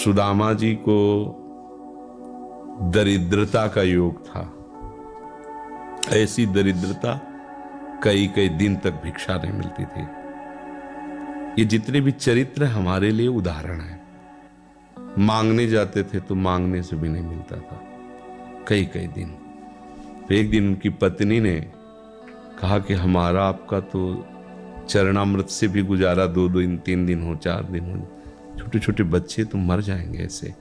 सुदामा जी को दरिद्रता का योग था। ऐसी दरिद्रता कई कई दिन तक भिक्षा नहीं मिलती थी। ये जितने भी चरित्र हमारे लिए उदाहरण है। मांगने जाते थे तो मांगने से भी नहीं मिलता था कई कई दिन। तो एक दिन उनकी पत्नी ने कहा कि हमारा आपका तो चरणामृत से भी गुजारा 2 दिन 3 दिन हो 4 दिन हो, छोटे छोटे बच्चे तो मर जाएंगे ऐसे।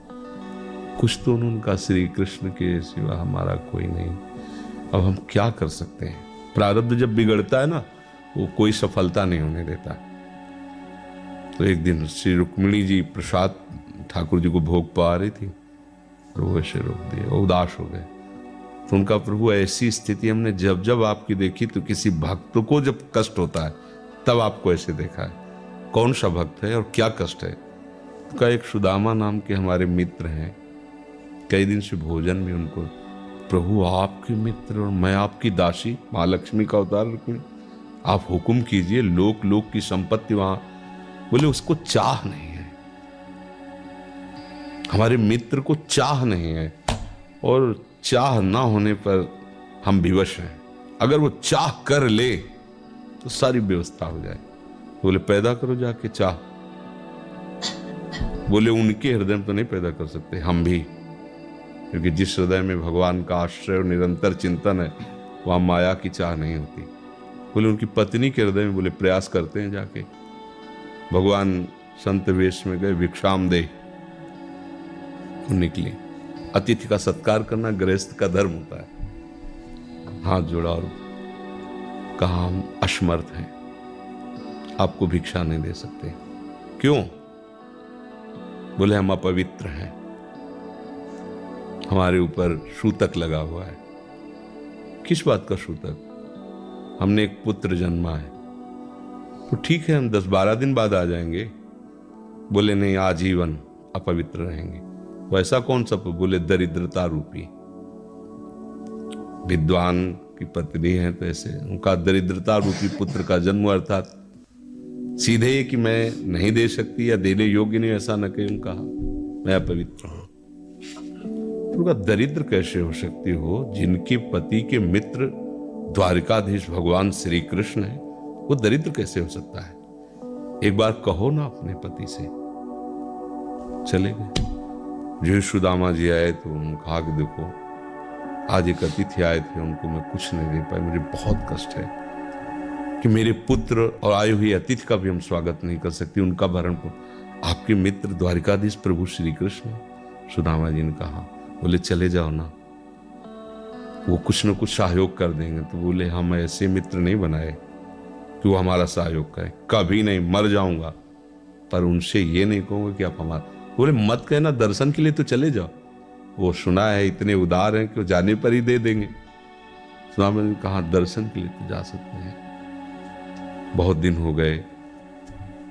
कुछ तो उनका श्री कृष्ण के सिवा हमारा कोई नहीं, अब हम क्या कर सकते हैं। प्रारब्ध जब बिगड़ता है ना, वो कोई सफलता नहीं होने देता। तो एक दिन श्री रुक्मिणी जी प्रसाद ठाकुर जी को भोग पा रही थी, तो वो ऐसे रोक दिए, उदास हो गए। तो उनका प्रभु ऐसी स्थिति हमने जब जब आपकी देखी, तो किसी भक्त को जब कष्ट होता है तब आपको ऐसे देखा है। कौन सा भक्त है और क्या कष्ट है? तो एक सुदामा नाम के हमारे मित्र हैं, कई दिन से भोजन भी उनको, प्रभु आपके मित्र और मैं आपकी दासी, महालक्ष्मी का अवतार रुक्मिणी, आप हुक्म कीजिए। लोक लोक की संपत्ति वहां, बोले उसको चाह नहीं है, हमारे मित्र को चाह नहीं है, और चाह ना होने पर हम विवश हैं। अगर वो चाह कर ले तो सारी व्यवस्था हो जाए। बोले पैदा करो जाके चाह। बोले उनके हृदय में तो नहीं पैदा कर सकते, हम भी, क्योंकि जिस हृदय में भगवान का आश्रय और निरंतर चिंतन है वहां माया की चाह नहीं होती। बोले उनकी पत्नी के हृदय में, बोले प्रयास करते हैं जाके। भगवान संत वेश में गए, भिक्षाम दे निकली। अतिथि का सत्कार करना गृहस्थ का धर्म होता है। हाथ जोड़ा और कहा हम असमर्थ हैं, आपको भिक्षा नहीं दे सकते। क्यों? बोले हम अपवित्र हैं, हमारे ऊपर सूतक लगा हुआ है। किस बात का सूतक? हमने एक पुत्र जन्मा है। तो ठीक है, हम 10-12 दिन बाद आ जाएंगे। बोले नहीं, आजीवन अपवित्र रहेंगे। वैसा कौन सा? बोले दरिद्रता रूपी। विद्वान की पत्नी है तो ऐसे उनका दरिद्रता रूपी पुत्र का जन्म, अर्थात सीधे कि मैं नहीं दे सकती या देने योग्य नहीं, ऐसा न कहे। उनका मैं अपवित्र हूं। उनका दरिद्र कैसे हो सकती हो? जिनके पति के मित्र द्वारिकाधीश भगवान श्री कृष्ण है, वो दरिद्र कैसे हो सकता है? एक बार कहो ना अपने पति से। चले गए। जो सुदामा जी आए तो उन्होंने कहा कि देखो आज एक अतिथि आए थे, उनको मैं कुछ नहीं दे पाए, मुझे बहुत कष्ट है कि मेरे पुत्र और आए हुए अतिथि का भी हम स्वागत नहीं कर सकती, उनका भरण को आपके मित्र द्वारिकाधीश प्रभु श्री कृष्ण। सुदामा जी ने कहा, बोले चले जाओ ना, वो कुछ न कुछ सहयोग कर देंगे। तो बोले हम ऐसे मित्र नहीं बनाए कि वो हमारा सहयोग करें, कभी नहीं, मर जाऊंगा, पर उनसे ये नहीं कहूंगा कि आप हमारा। बोले मत कहना, दर्शन के लिए तो चले जाओ, वो सुना है इतने उदार हैं कि वो जाने पर ही दे देंगे। सुदामा ने कहा दर्शन के लिए तो जा सकते हैं, बहुत दिन हो गए,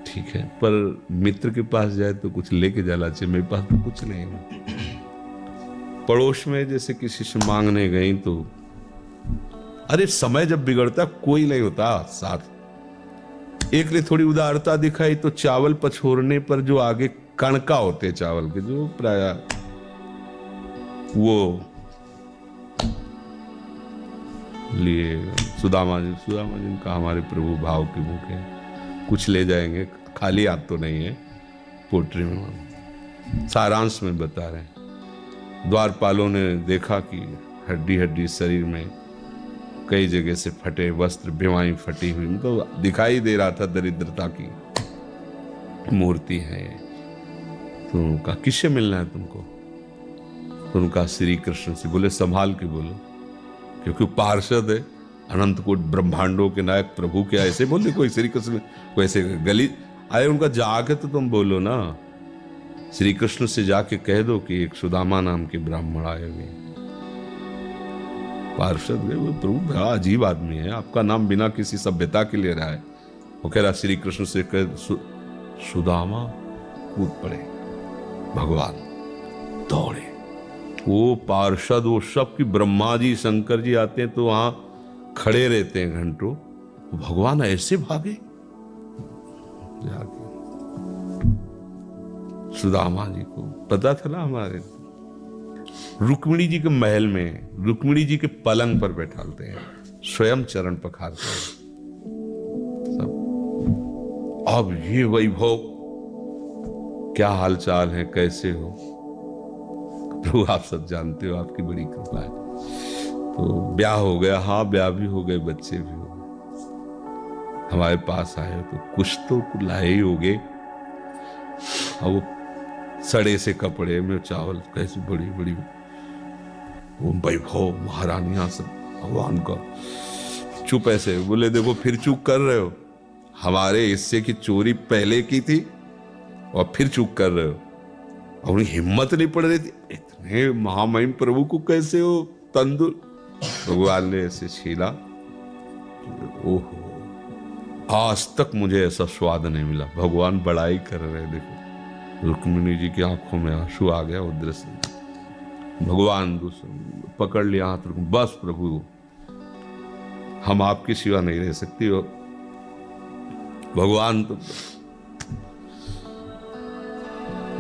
ठीक है, पर मित्र के पास जाए तो कुछ लेके जाना चाहिए, मेरे पास तो कुछ नहीं है। पड़ोस में जैसे किसी से मांगने गई तो, अरे समय जब बिगड़ता कोई नहीं होता साथ। एक ने थोड़ी उदारता दिखाई तो चावल पछोरने पर जो आगे कणका होते चावल के, जो प्राय वो लिए सुदामा जी ने कहा हमारे प्रभु भाव के भूखे, कुछ ले जाएंगे, खाली हाथ तो नहीं है। पोट्री में सारांश में बता रहे हैं, द्वारपालों ने देखा कि हड्डी हड्डी शरीर में कई जगह से फटे वस्त्र, बेवाई फटी हुई, तो दिखाई दे रहा था दरिद्रता की मूर्ति है। तो उनका किससे मिलना है तुमको? तो उनका श्री कृष्ण से। बोले संभाल के बोलो, क्योंकि पार्षद है, अनंत कोट ब्रह्मांडों के नायक प्रभु के ऐसे बोले कोई श्री कृष्ण को ऐसे गली आए। उनका जाके तो तुम बोलो ना, श्री कृष्ण से जाके कह दो कि एक सुदामा नाम के ब्राह्मण आए हुए। पार्षद गए, वो प्रभु बड़ा अजीब आदमी है, आपका नाम बिना किसी सभ्यता के ले रहा है। वो कह रहा श्री कृष्ण से कह, सुदामा कूद पड़े, भगवान दौड़े। वो पार्षद, वो सब की ब्रह्मा जी शंकर जी आते हैं तो वहां खड़े रहते हैं घंटों, भगवान ऐसे भागे जाके सुदामा जी को पता था ना हमारे, रुक्मिणी जी के महल में रुक्मिणी जी के पलंग पर बैठालते हैं, स्वयं चरण पखारते हैं सब। अब ये वैभव, क्या हालचाल है, कैसे हो? प्रभु आप सब जानते हो, आपकी बड़ी कृपा है। तो ब्याह हो गया, हाँ ब्याह भी हो गए, बच्चे भी हो गए। हमारे पास आए तो कुछ तो लाए ही होगे, और वो सड़े से कपड़े में चावल, कैसी बड़ी बड़ी वो वैभव, महारानियां सब भगवान का। चुप ऐसे बोले, देखो फिर चूक कर रहे हो, हमारे हिस्से की चोरी पहले की थी और फिर चूक कर रहे हो। और उन्हें हिम्मत नहीं पड़ रही थी, इतने महामहिम प्रभु को कैसे हो तंदुर। भगवान ने ऐसे छीला, ओहो आज तक मुझे ऐसा स्वाद नहीं मिला। भगवान बड़ाई कर रहे, देखो रुक्मिणी जी की आंखों में आंसू आ गया, वो दृश्य। भगवान पकड़ लिया हाथ, बस प्रभु हम आपकी सिवा नहीं रह सकती हो। भगवान तो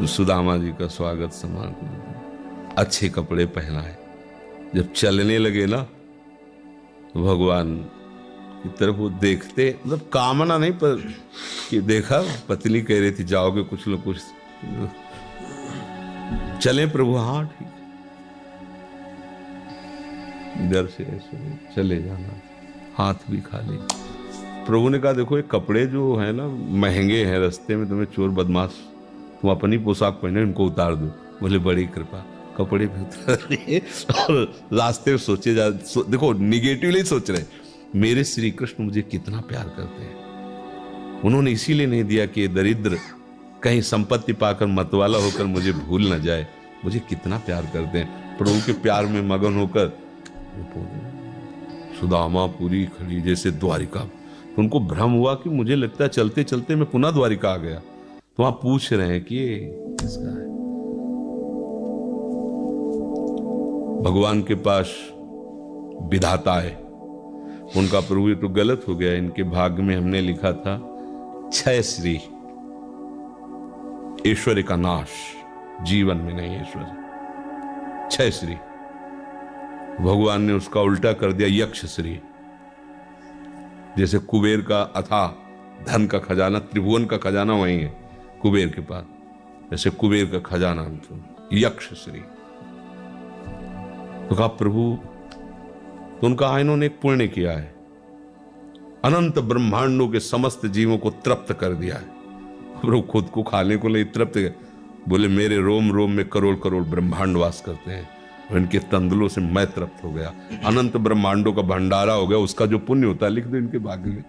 सुदामा जी का स्वागत सम्मान, अच्छे कपड़े पहनाए। जब चलने लगे ना तो भगवान की तरफ वो देखते, मतलब कामना नहीं, पर कि देखा पत्नी कह रही थी जाओगे कुछ लोग, कुछ चले प्रभु, हाँ ठीक, इधर से ऐसे चले जाना, हाथ भी खाली। प्रभु ने कहा देखो ये कपड़े जो है ना महंगे हैं, रास्ते में तुम्हें चोर बदमाश, तुम अपनी पोशाक पहने इनको उतार दो। बोले बड़ी कृपा, कपड़े भी उतार दिए और रास्ते में सोचे देखो निगेटिवली सोच रहे, मेरे श्री कृष्ण मुझे कितना प्यार करते हैं। उन्होंने इसीलिए नहीं दिया कि ये दरिद्र कहीं संपत्ति पाकर मतवाला होकर मुझे भूल न जाए, मुझे कितना प्यार करते हैं। प्रभु के प्यार में मगन होकर सुदामा पूरी खड़ी जैसे द्वारिका। तो उनको भ्रम हुआ कि मुझे लगता है चलते चलते मैं पुनः द्वारिका आ गया। तो वहां पूछ रहे हैं कि ये किसका है। भगवान के पास विधाता है, उनका प्रभु ये तो गलत हो गया, इनके भाग्य में हमने लिखा था क्षय श्री, ऐश्वर्य का नाश, जीवन में नहीं ऐश्वर्य, क्षय श्री। भगवान ने उसका उल्टा कर दिया यक्ष श्री। जैसे कुबेर का अथाह धन का खजाना, त्रिभुवन का खजाना वही है कुबेर के पास, जैसे कुबेर का खजाना यक्ष श्री। तो कहा प्रभु, तो उनका इन्होंने एक पुण्य किया है, अनंत ब्रह्मांडों के समस्त जीवों को तृप्त कर दिया है। प्रभु खुद को खाने को नहीं तृप्त, बोले मेरे रोम रोम में करोड़ करोड़ ब्रह्मांड वास करते हैं, इनके तंदुलों से मैं तृप्त हो गया। अनंत ब्रह्मांडों का भंडारा हो गया, उसका जो पुण्य होता है लिख दो इनके भाग्य में।